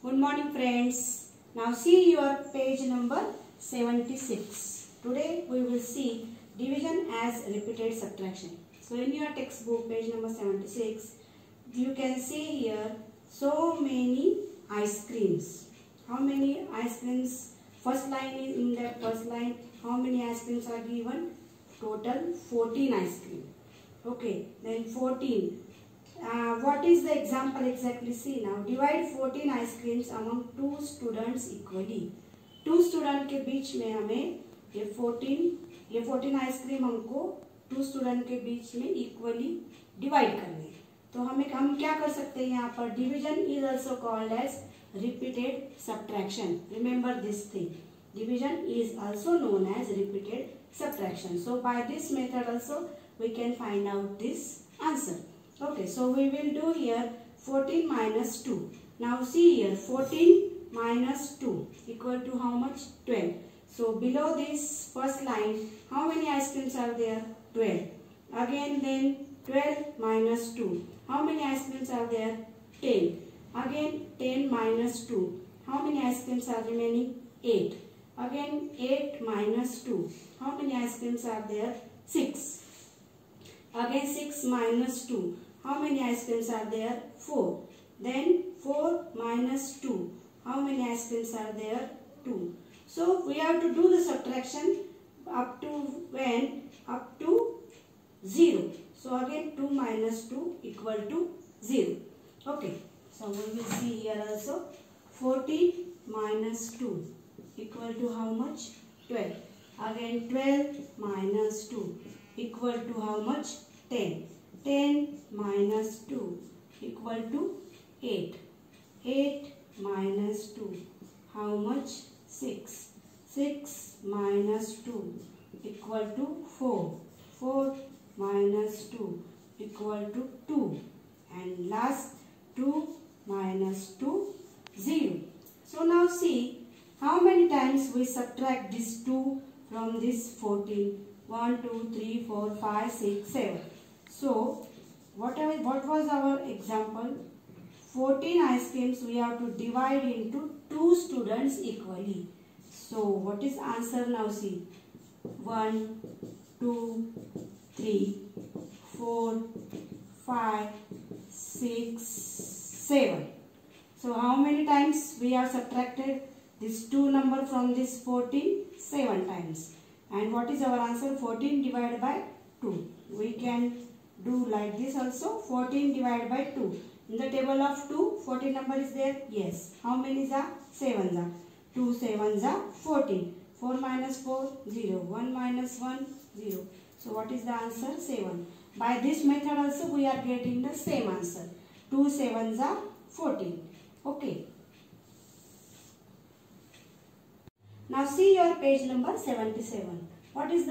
Good morning friends. Now see your page number 76. Today we will see division as repeated subtraction. So in your textbook page number 76 you can see here so many ice creams. How many ice creams? First line is in the first line. How many ice creams are given? Total 14 ice cream. Okay, then 14. What is the example exactly? See now, divide 14 ice creams among 2 students equally. 2 student के बीच में हमें ये 14 ice cream हमको 2 student के बीच में equally divide करने. तो हम क्या कर सकते हैं यहाँ पर? Division is also called as repeated subtraction. Remember this thing. Division is also known as repeated subtraction. So by this method also we can find out this answer. Okay, so we will do here 14 minus 2. Now see here 14 minus 2 equal to how much? 12. So below this first line how many ice creams are there? 12. Again then 12 minus 2. How many ice creams are there? 10. Again 10 minus 2. How many ice creams are remaining? 8. Again 8 minus 2. How many ice creams are there? 6. Again 6 minus 2. How many ice creams are there? 4. Then 4 minus 2. How many ice creams are there? 2. So we have to do the subtraction up to when? Up to 0. So again 2 minus 2 equal to 0. Okay. So we will see here also 14 minus 2 equal to how much? 12. Again 12 minus 2 equal to how much? 10. 10 minus 2 equal to 8. 8 minus 2 how much? 6. 6 minus 2 equal to 4. 4 minus 2 equal to 2. And last 2 minus 2 0. So now see how many times we subtract this 2 from this 14. 1, 2, 3, 4, 5, 6, 7. So what was our example? 14 ice creams we have to divide into 2 students equally. So what is answer now? See 1, 2, 3, 4, 5, 6, 7. So how many times we have subtracted this 2 number from this 14? 7 times. And what is our answer? 14 divided by 2. We can do like this also. 14 divided by 2. In the table of 2, 14 number is there? Yes. How many are? 7 are. 2 7s are 14. 4 minus 4, 0. 1 minus 1, 0. So what is the answer? 7. By this method also we are getting the same answer. 2 7s are 14. Okay. Now see your page number 77. What is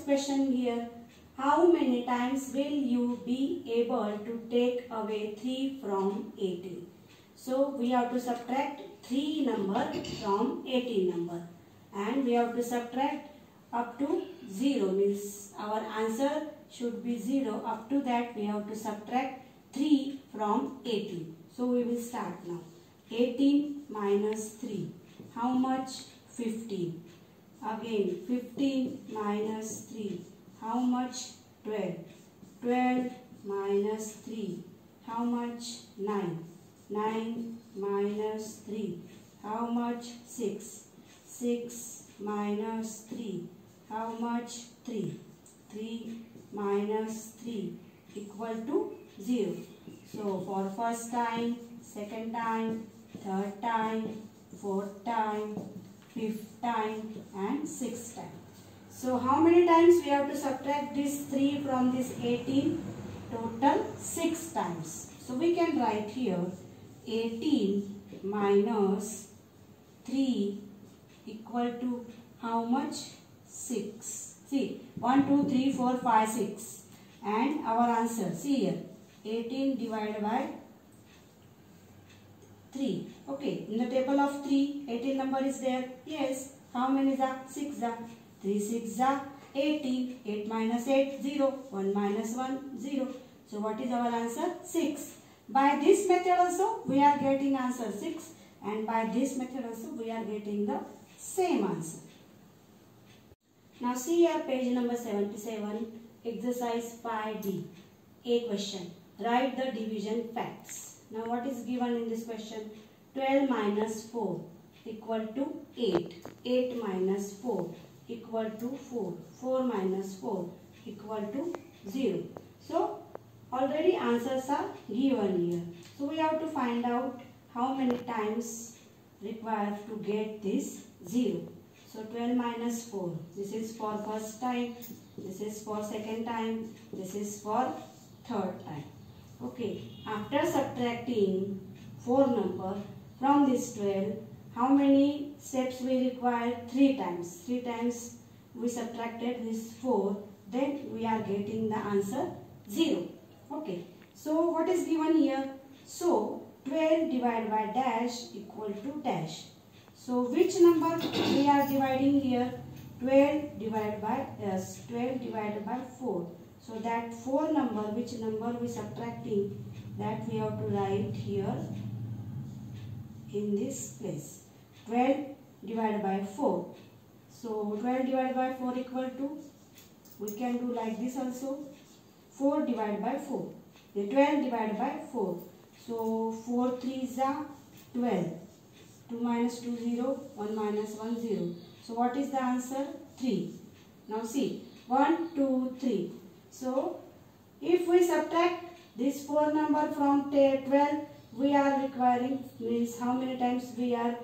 question here? How many times will you be able to take away 3 from 18? So we have to subtract 3 number from 18 number. And we have to subtract up to 0. Means our answer should be 0. Up to that we have to subtract 3 from 18. So we will start now. 18 minus 3. How much? 15. Again 15 minus 3. How much? 12. 12 minus 3. How much? 9. 9 minus 3. How much? 6. 6 minus 3. How much? 3. 3 minus 3 equal to 0. So for first time, second time, third time, fourth time, fifth time and sixth time. So how many times we have to subtract this 3 from this 18? Total 6 times. So we can write here 18 minus 3 equal to how much? 6. See 1, 2, 3, 4, 5, 6. And our answer, see here 18 divided by 3. Okay, in the table of 3, 18 number is there. Yes. How many are? 6 are. 3 6 are 18. 8 minus 8, 0. 1 minus 1, 0. So what is our answer? 6. By this method also we are getting answer 6. and by this method also we are getting the same answer. Now see here page number 77, exercise 5D. A question. Write the division facts. Now what is given in this question? 12 minus 4 equal to 8. 8 minus 4 equal to 4. 4 minus 4 equal to 0. So already answers are given here. So we have to find out how many times required to get this 0. So 12 minus 4. This is for first time. This is for second time. This is for third time. Okay. After subtracting 4 number from this 12, how many steps we require? 3 times. 3 times we subtracted this 4. Then we are getting the answer 0. Okay. So what is given here? So 12 divided by dash equal to dash. So which number we are dividing here? 12 divided by 4. So that 4 number, which number we subtracting, that we have to write here in this place. 12 divided by 4. So 12 divided by 4 equal to, we can do like this also, 4 divided by 4. The 12 divided by 4. So 4 3s are 12. 2 minus 2 0, 1 minus 1 0. So what is the answer? 3. Now see, 1, 2, 3. So if we subtract this 4 number from 12, we are requiring, means how many times we are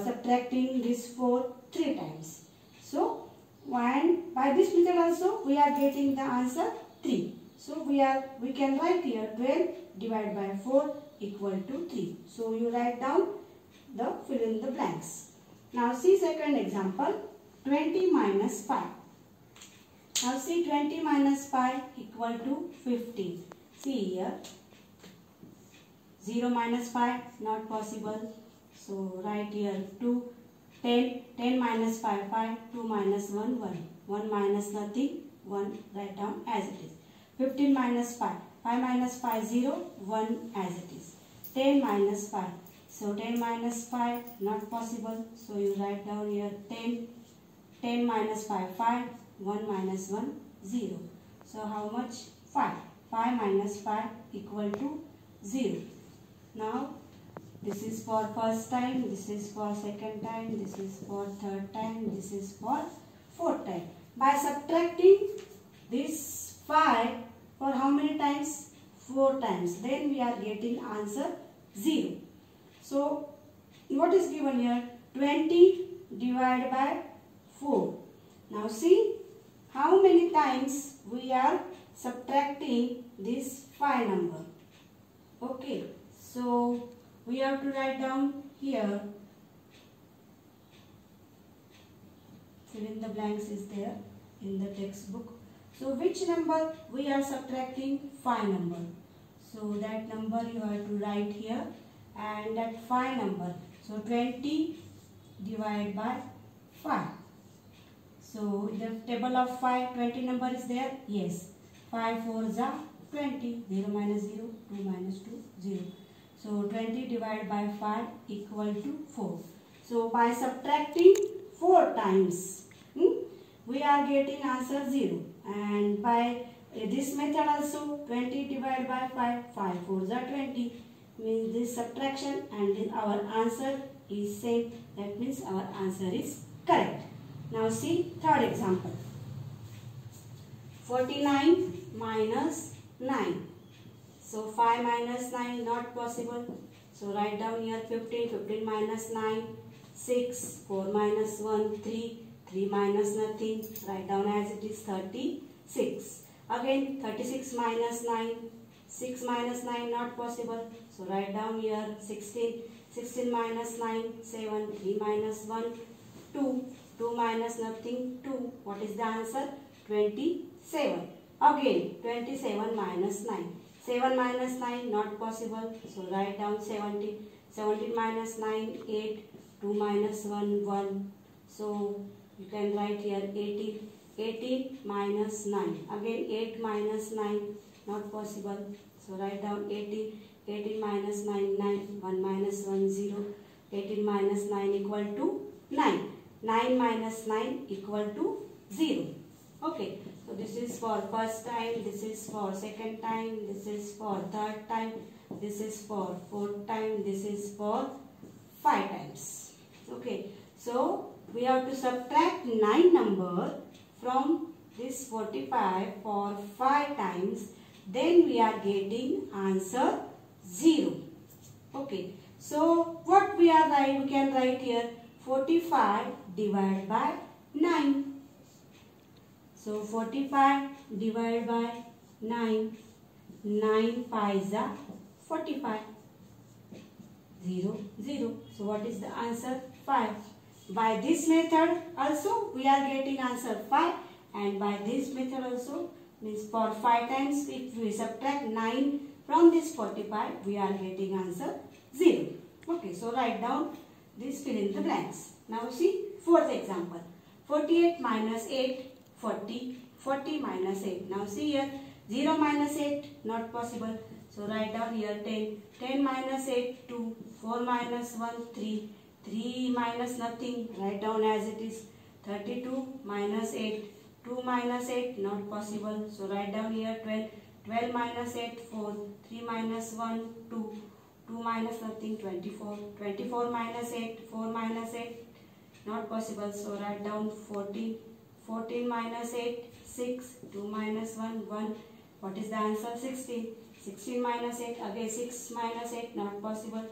subtracting this 4? 3 times. So and by this method also we are getting the answer 3. So we can write here 12 divided by 4 equal to 3. So you write down the fill in the blanks. Now see second example, 20 minus 5. Now see 20 minus 5 equal to 15. See here, 0 minus 5 not possible. So write here 2, 10, 10 minus 5, 5, 2 minus 1, 1. 1 minus nothing, 1 write down as it is. 15 minus 5, 5 minus 5, 0, 1 as it is. 10 minus 5. So 10 minus 5 not possible. So you write down here 10. 10 minus 5, 5. 1 minus 1, 0. So how much? 5. 5 minus 5 equal to 0. Now this is for first time, this is for second time, this is for third time, this is for fourth time. By subtracting this 5 for how many times? 4 times. Then we are getting answer 0. So what is given here? 20 divided by 4. Now see how many times we are subtracting this 5 number. Okay. So we have to write down here. Fill in the blanks is there in the textbook. So which number we are subtracting? 5 number. So that number you have to write here, and that 5 number. So 20 divided by 5. So in the table of 5, 20 number is there? Yes. 5 4s are 20. 0 minus 0, 2 minus 2, 0. So 20 divided by 5 equal to 4. So by subtracting 4 times, we are getting answer 0. And by this method also, 20 divided by 5, 5 4s are 20. Means this subtraction and then our answer is same. That means our answer is correct. Now see third example. 49 minus 9. So 5 minus 9 not possible. So write down here 15. 15 minus 9. 6. 4 minus 1. 3. 3 minus nothing. Write down as it is 36. Again 36 minus 9. 6 minus 9 not possible. So write down here 16. 16 minus 9. 7. 3 minus 1. 2. 2 minus nothing. 2. What is the answer? 27. Again 27 minus 9. 7 minus 9 not possible. So write down 17. 17 minus 9. 8. 2 minus 1. 1. So you can write here 18. 18 minus 9. Again 8 minus 9 not possible. So write down 18. 18 minus 9. 9. 1 minus 1. 0. 18 minus 9 equal to 9. 9 minus 9 equal to 0. Okay. So this is for first time, this is for second time, this is for third time, this is for fourth time, this is for 5 times. Okay. So we have to subtract 9 number from this 45 for 5 times. Then we are getting answer 0. Okay. So what we can write here 45 divided by 9. So 45 divided by 9. 9 pies are 45. 0, 0. So what is the answer? 5. By this method also we are getting answer 5, and by this method also means for 5 times if we subtract 9 from this 45 we are getting answer 0. Okay, so write down this, fill in the blanks. Now see fourth example. 48 minus 8, 40. 40 minus 8. Now see here 0 minus 8 not possible. So write down here 10. 10 minus 8 2. 4 minus 1 3. 3 minus nothing. Write down as it is. 32 minus 8. 2 minus 8 not possible. So write down here 12. 12 minus 8 4. 3 minus 1 2. 2 minus nothing 24. 24 minus 8. 4 minus 8 not possible. So write down 14. 14 minus 8 6. 2 minus 1 1. What is the answer? 16. 16 minus 8 again 6 minus 8 not possible.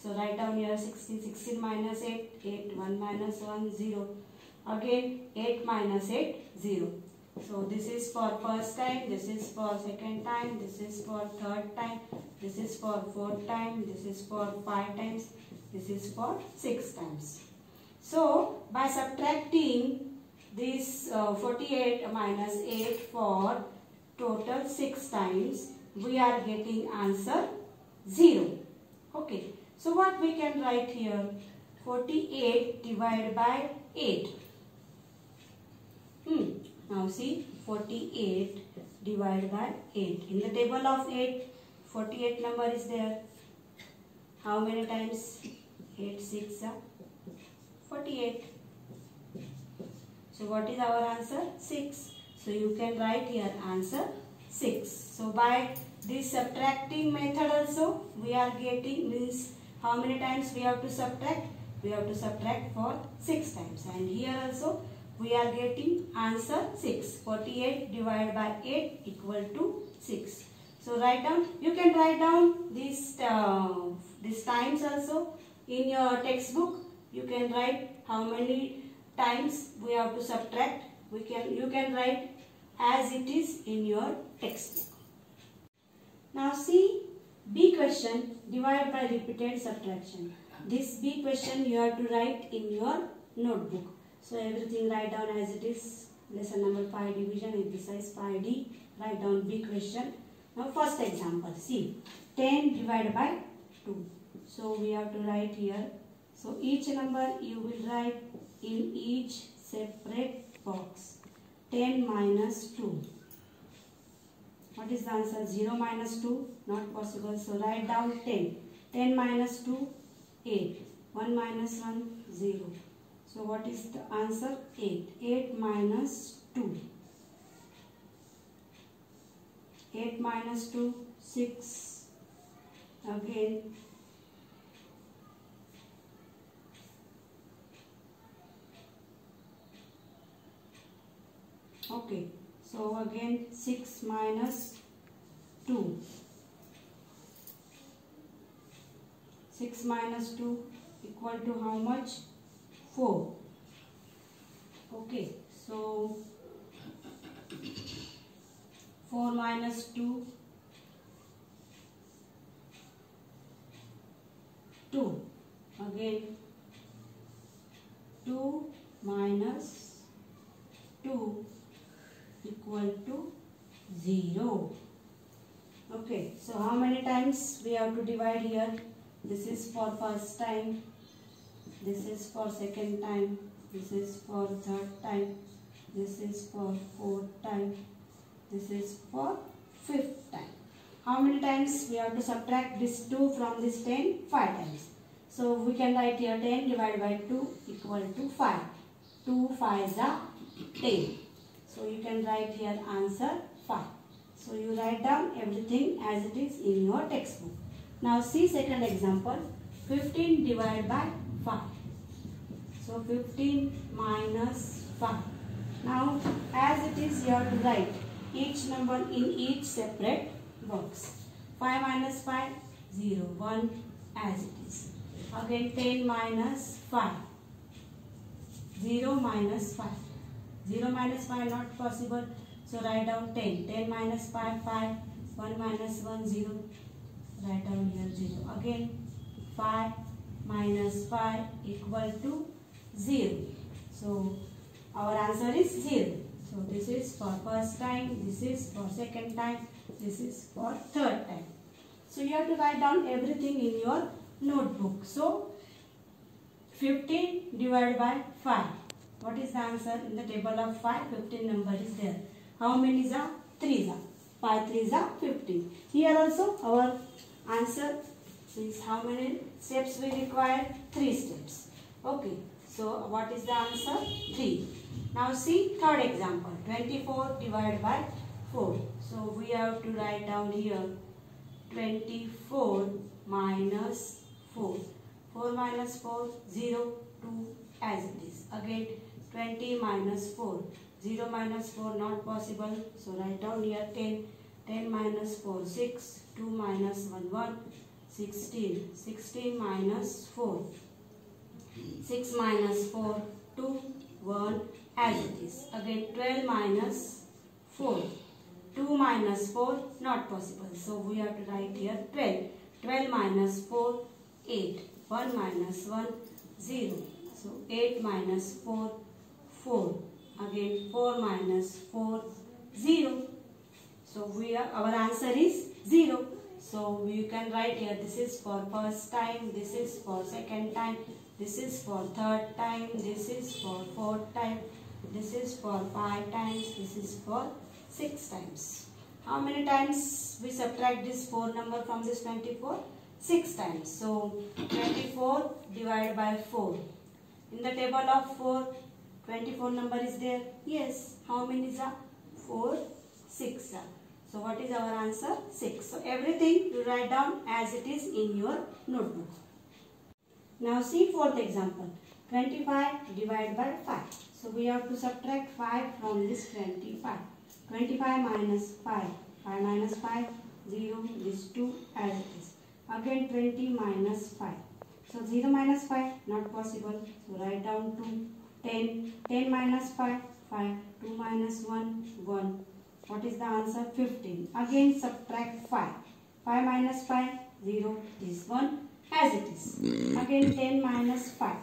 So write down here 16. 16 minus 8 8. 1 minus 1 0. Again 8 minus 8 0. So this is for first time, this is for second time, this is for third time, this is for fourth time, this is for 5 times, this is for 6 times. So by subtracting this 48 minus 8 for total 6 times, we are getting answer 0. Okay. So what we can write here? 48 divided by 8. Now see 48 divided by 8. In the table of 8, 48 number is there. How many times? 8 6 are 48. So what is our answer? 6. So you can write here answer 6. So by this subtracting method also we are getting, means how many times we have to subtract? We have to subtract for 6 times. And here also we are getting answer 6. 48 divided by 8 equal to 6. So write down, you can write down this times also in your textbook. You can write how many times we have to subtract. You can write as it is in your textbook. Now see B question, divide by repeated subtraction. This B question you have to write in your notebook. So everything write down as it is. Lesson number 5, division, exercise 5D. Write down B question. Now first example, see 10 divided by 2. So we have to write here. So each number you will write in each separate box. 10 minus 2. What is the answer? 0 minus 2 not possible. So write down 10. 10 minus 2 8. 1 minus 1 0. So what is the answer? 8. 8 minus 2. 8 minus 2 6. Again okay. So again 6 minus 2. 6 minus 2 equal to how much? 4. Okay. So 4 minus 2 2. Again 2 minus 2 equal to 0. Okay, so how many times we have to divide here? This is for first time, this is for second time, this is for third time, this is for fourth time, this is for fifth time. How many times we have to subtract this 2 from this 10? 5 times. So we can write here 10 divided by 2 equal to 5. 2 5s are 10. So you can write here answer 5. So you write down everything as it is in your textbook. Now see second example. 15 divided by 5. So 15 minus 5. Now as it is you have to write each number in each separate box. 5 minus 5, 0, 1 as it is. Again 10 minus 5. 0 minus 5. 0 minus 5 not possible. So write down 10. 10 minus 5, 5. 1 minus 1, 0. Write down here 0. Again 5 minus 5 equal to 0. So our answer is 0. So this is for first time, this is for second time, this is for third time. So you have to write down everything in your notebook. So 15 divided by 5. What is the answer? In the table of 5, 15 number is there. How many are? 3 are. 5 3s are 15. Here also our answer is how many steps we require? 3 steps. Okay. So what is the answer? 3. Now see third example. 24 divided by 4. So we have to write down here 24 minus 4. 4 minus 4, 0, 2 as it is. Again 20 minus 4. 0 minus 4 not possible. So write down here 10. 10 minus 4, 6. 2 minus 1, 1. 16. 16 minus 4. 6 minus 4, 2, 1 as it is. Again 12 minus 4. 2 minus 4 not possible. So we have to write here 12. 12 minus 4, 8. 1 minus 1, 0. So 8 minus 4, 4. Again 4 minus 4, 0. So our answer is 0. So you can write here this is for first time, this is for second time, this is for third time, this is for fourth time, this is for 5 times, this is for 6 times. How many times we subtract this 4 number from this 24? 6 times. So 24 divided by 4. In the table of 4, 24 number is there? Yes. How many is 4? 6. So what is our answer? 6. So everything you write down as it is in your notebook. Now see fourth example. 25 divided by 5. So we have to subtract 5 from this 25. 25 minus 5. 5 minus 5, 0, this 2 as it is. Again 20 minus 5. So 0 minus 5 not possible. So write down 2. 10. 10 minus 5, 5. 2 minus 1, 1. What is the answer? 15. Again subtract 5. 5 minus 5, 0, this 1 as it is. Again 10 minus 5.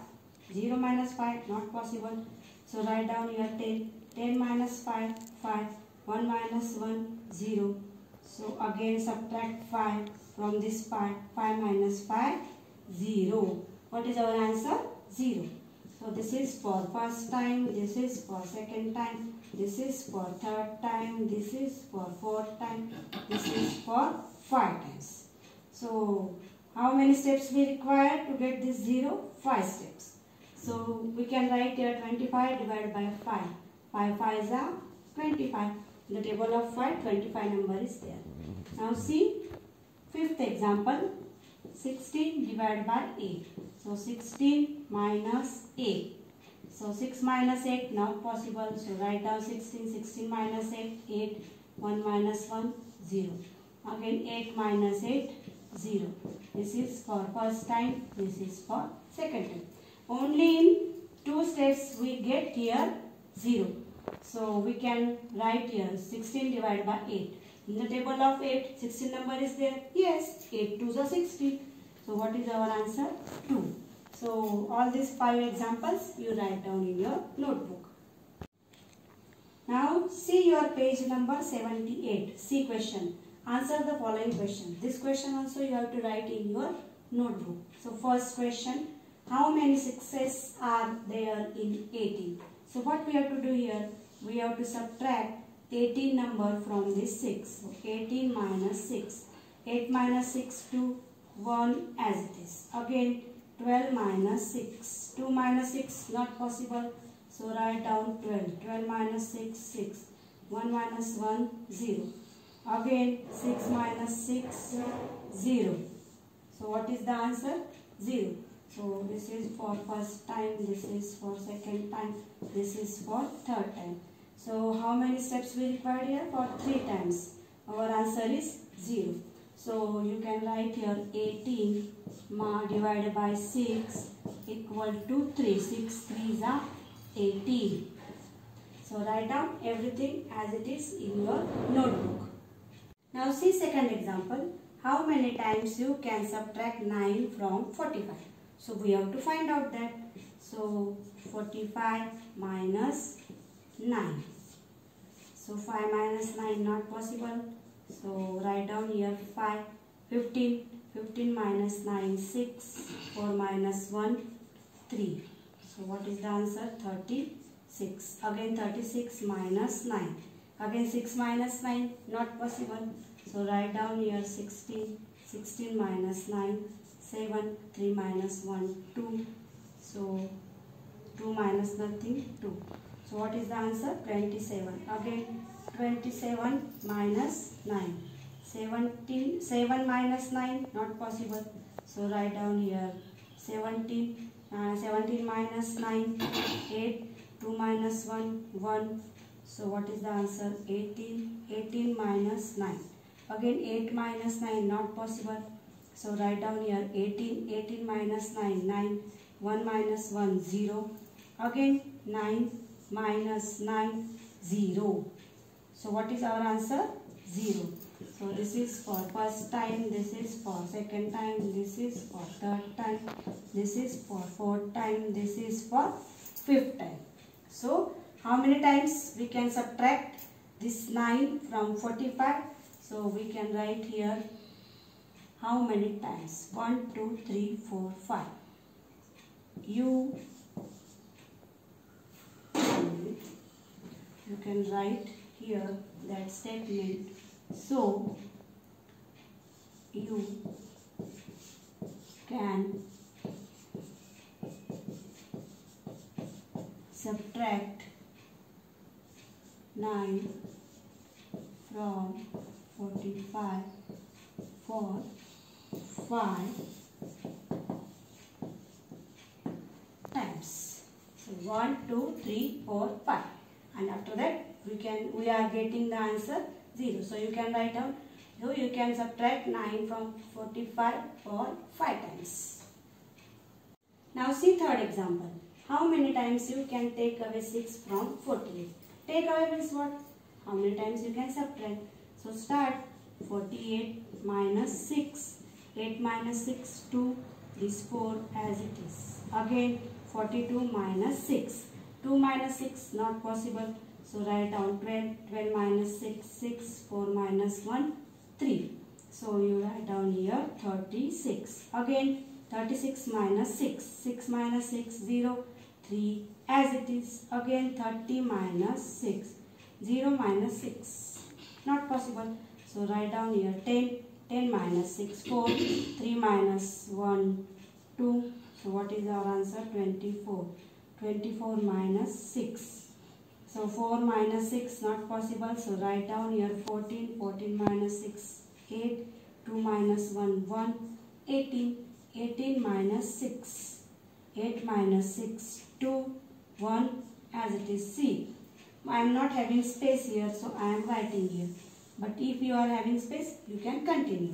0 minus 5 not possible. So write down here 10. 10 minus 5, 5. 1 minus 1, 0. So again subtract 5 from this part. 5 minus 5, 0. What is our answer? 0. So this is for first time, this is for second time, this is for third time, this is for fourth time, this is for 5 times. So how many steps we require to get this 0? 5 steps. So we can write here 25 divided by 5. 5 5s are 25. In the table of 5, 25 number is there. Now see fifth example. 16 divided by 8. So 16 minus 8. So 6 minus 8 not possible. So write down 16. 16 minus 8. 8. 1 minus 1. 0. Again 8 minus 8. 0. This is for first time. This is for second time. Only in 2 steps we get here 0. So we can write here 16 divided by 8. In the table of 8, 16 number is there? Yes. 8 2s are 16. So what is our answer? 2. So all these 5 examples you write down in your notebook. Now see your page number 78. See question. Answer the following question. This question also you have to write in your notebook. So first question. How many 6s are there in 18? So what we have to do here? We have to subtract 18 number from this 6. So 18 minus 6. 8 minus 6 to 1 as it is. Again 12 minus 6. 2 minus 6 not possible. So write down 12. 12 minus 6, 6. 1 minus 1, 0. Again 6 minus 6, 0. So what is the answer? 0. So this is for first time, this is for second time, this is for third time. So how many steps we require here? For 3 times. Our answer is 0. So you can write here 18 divided by 6 equal to 3. 6 3s are 18. So write down everything as it is in your notebook. Now see second example. How many times you can subtract 9 from 45? So we have to find out that. So 45 minus 9. So 5 minus 9 not possible. So write down here 5. 15. 15 minus 9, 6. 4 minus 1, 3. So what is the answer? 36. Again 36 minus 9. Again 6 minus 9 not possible. So write down here 16. 16 minus 9, 7. 3 minus 1, 2. So 2 minus nothing, 2. So what is the answer? 27. Again 27 minus 9. 7 minus 9 not possible. So write down here 17. 17 minus 9, 8. 2 minus 1, 1. So what is the answer? 18. 18 minus 9. Again 8 minus 9 not possible. So write down here 18. 18 minus 9, 9. 1 minus 1, 0. Again 9 minus 9, 0. So what is our answer? 0. So this is for first time, this is for second time, this is for third time, this is for fourth time, this is for fifth time. So how many times we can subtract this 9 from 45? So we can write here how many times? 1, 2, 3, 4, 5. You can write here that statement. So you can subtract 9 from 45 for 5 times. So 1, 2, 3, 4, 5. And after that we are getting the answer 0. So you can write down. So you can subtract 9 from 45 for 5 times. Now see third example. How many times you can take away 6 from 48? Take away means what? How many times you can subtract? So start 48 minus 6. 8 minus 6, 2. This 4 as it is. Again 42 minus 6. 2 minus 6 not possible. So write down 12. 12 minus 6, 6. 4 minus 1, 3. So you write down here 36. Again 36 minus 6. 6 minus 6, 0. 3 as it is. Again 30 minus 6. 0 minus 6. Not possible. So write down here 10. 10 minus 6, 4. 3 minus 1, 2. So what is our answer? 24. 24 minus 6. So 4 minus 6 not possible. So write down here 14. 14 minus 6, 8. 2 minus 1, 1. 18. 18 minus 6. 8 minus 6, 2. 1 as it is. See, I am not having space here, so I am writing here. But if you are having space, you can continue.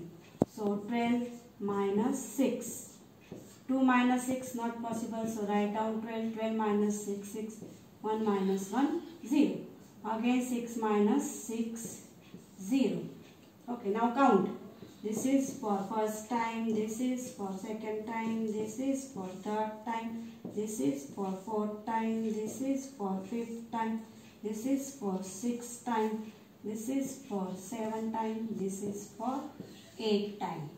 So 12 minus 6. 2 minus 6 not possible. So write down 12. 12 minus 6, 6. 1 minus 1, 0. Again 6 minus 6, 0. Okay, now count. This is for first time, this is for second time, this is for third time, this is for fourth time, this is for fifth time, this is for sixth time, this is for seventh time, this is for eighth time.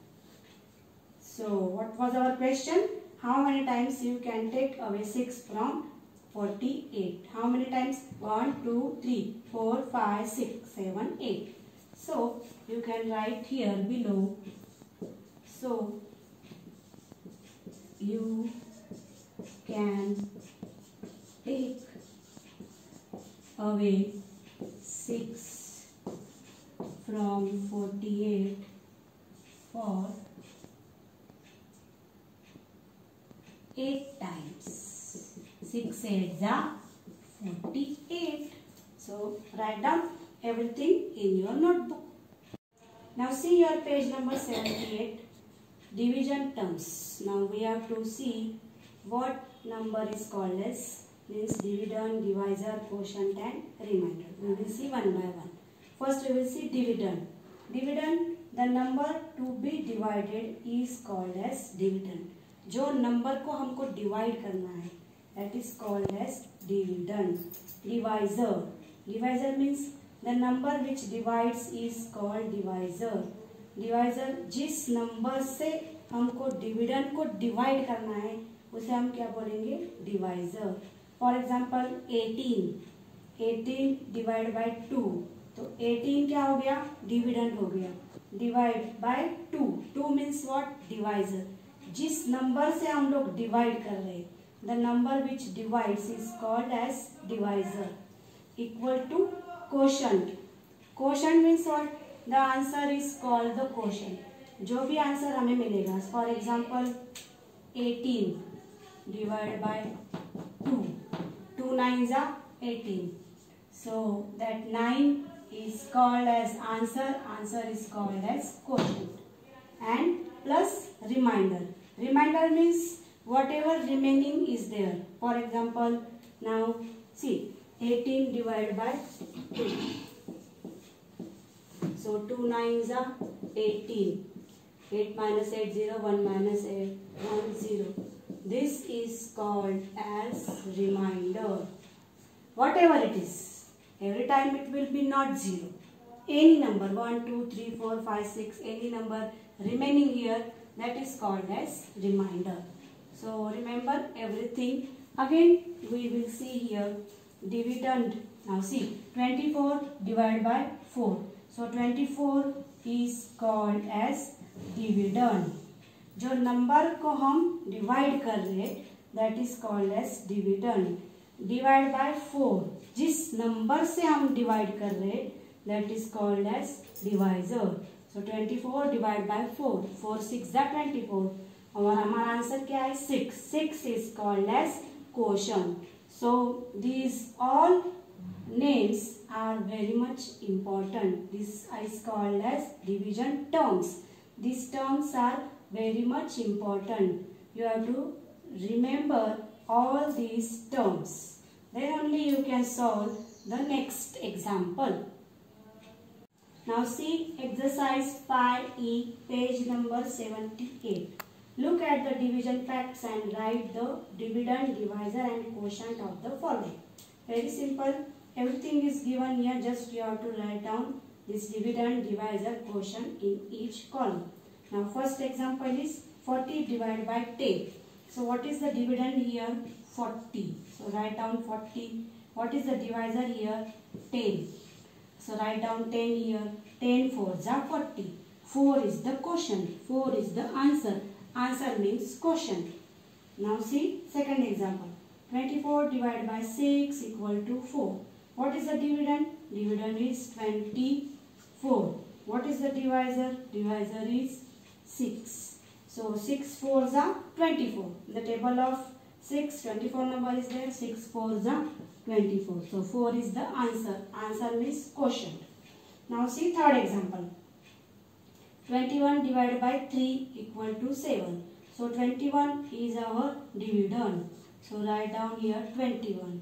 So what was our question? How many times you can take away 6 from 48? How many times? 1, 2, 3, 4, 5, 6, 7, 8. So you can write here below. So you can take away 6 from 48 for 8 times. 6 8s are 48. So write down everything in your notebook. Now see your page number 78, division terms. Now we have to see what number is called as, means dividend, divisor, quotient and remainder. We will see one by one. First we will see dividend. Dividend, the number to be divided is called as dividend. जो number को हमको divide करना है that is called as dividend. Divisor, divisor means the number which divides is called divisor. Divisor, जिस number से हमको dividend को divide करना है उसे हम क्या बोलेंगे, divisor. For example 18 divide by 2, तो 18 क्या हो गया, डिविडेंड हो गया. Divide by 2 means what, divisor. जिस नंबर से हम लोग डिवाइड कर रहे हैं, the number which divides is called as divisor. Equal to quotient. Quotient means what, the answer is called the quotient. जो भी आंसर हमें मिलेगा, for example 18 divided by 2. 2 9s are 18. So that 9 is called as answer. Answer is called as quotient. And plus remainder. Remainder means whatever remaining is there. For example, now see 18 divided by 2. So 2 9s are 18. 8 minus 8 0, 1 minus 8 1 0. This is called as remainder. Whatever it is, every time it will be not 0. Any number 1 2 3 4 5 6, any number remaining here, that is called as remainder. So remember everything. Again we will see here dividend. Now see 24 divided by 4. So 24 is called as dividend. जो number को हम divide कर रहे हैं that is called as dividend. Divide by 4, जिस number से हम divide कर रहे हैं that is called as divisor. So 24 divide by 4, 4 6 जा 24 और हमारा आंसर क्या है 6. 6 is called as quotient. So these all names are very much important. This is called as division terms. These terms are very much important. You have to remember all these terms. Then only you can solve the next example. Now see exercise 5E, page number 78. Look at the division facts and write the dividend, divisor and quotient of the following. Very simple. Everything is given here. Just you have to write down this dividend, divisor, quotient in each column. Now first example is 40 divided by 10. So what is the dividend here? 40. So write down 40. What is the divisor here? 10. So write down 10 here. 10 4s are 40. 4 is the quotient. 4 is the answer. Answer means quotient. Now see second example. 24 divided by 6 equal to 4. What is the dividend? Dividend is 24. What is the divisor? Divisor is 6. So 6 4s are 24. In the table of 6, 24 number is there. 6 4s are 24. So 4 is the answer. Answer means quotient. Now see third example. 21 divided by 3 equal to 7. So 21 is our dividend. So write down here 21.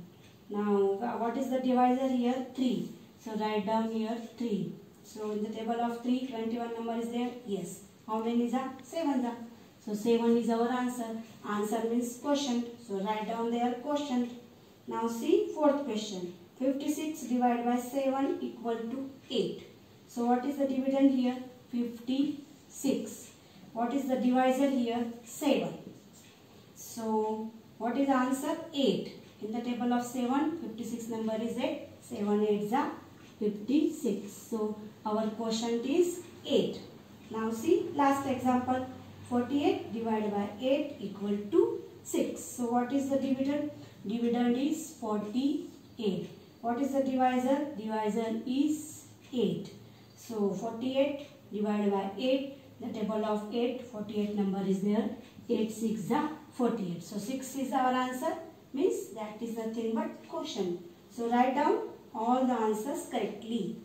Now what is the divisor here? 3. So write down here 3. So in the table of 3, 21 number is there? Yes. How many is that? 7. So 7 is our answer. Answer means quotient. So write down there quotient. Now see fourth question. 56 divided by 7 equal to 8. So what is the dividend here? 56. What is the divisor here? 7. So what is the answer? 8. In the table of 7, 56 number is 8. 7 8s are 56. So our quotient is 8. Now see last example. 48 divided by 8 equal to 6. So what is the dividend? Dividend is 48. What is the divisor? Divisor is 8. So 48 divided by 8, the table of 8, 48 number is there. 8 6 are 48. So 6 is our answer, means that is nothing but quotient. So write down all the answers correctly.